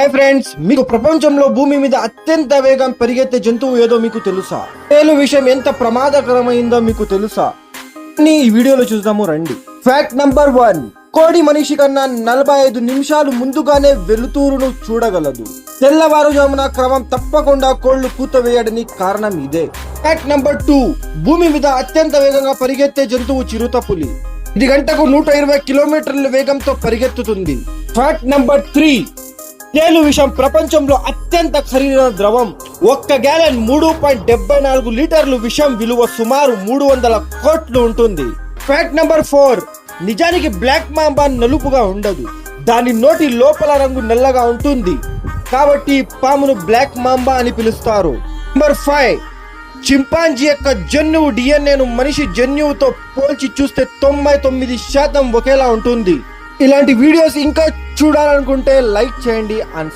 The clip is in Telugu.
హై ఫ్రెండ్స్, మీకు ప్రపంచంలో భూమి మీద అత్యంత వేగం పరిగెత్తే జంతువు ఏదో మీకు తెలుసా? తేలు విషయం ఎంత ప్రమాదకరమైందో మీకు తెలుసా? ఈ వీడియోలో చూద్దాము రండి. ఫ్యాక్ట్ నంబర్ 1, కోడి మనిషి కన్నా 45 నిమిషాలు ముందుగానే వెలుతురును చూడగలదు. తెల్లవారుజామున క్రమం తప్పకుండా కోళ్లు కూత వేయడానికి కారణం ఇదే. ఫ్యాక్ట్ నంబర్ 2, భూమి మీద అత్యంత వేగంగా పరిగెత్తే జంతువు చిరుతపులి. ఇది గంటకు 120 కిలోమీటర్ల వేగంతో పరిగెత్తుతుంది. ఫ్యాక్ట్ నంబర్ 3, తేలు విషం ప్రపంచంలో అత్యంత ఖరీదైన ద్రవం. 1 గ్యాలన్ 3.74 లీటర్లు విషం విలువ సుమారు 300 కోట్లు ఉంటుంది. ఫ్యాక్ట్ నంబర్ 4, నిజానికి బ్లాక్ మాంబా నలుపుగా ఉండదు. దాని నోటి లోపల రంగు నల్లగా ఉంటుంది కాబట్టి పామును బ్లాక్ మాంబా అని పిలుస్తారు. నంబర్ 5, చింపాంజీ యొక్క జన్యువు డిఎన్ఏను మనిషి జన్యువుతో పోల్చి చూస్తే 99% ఒకేలా ఉంటుంది. ఇలాంటి వీడియోస్ ఇంకా చూడాలనుకుంటే లైక్ చేయండి.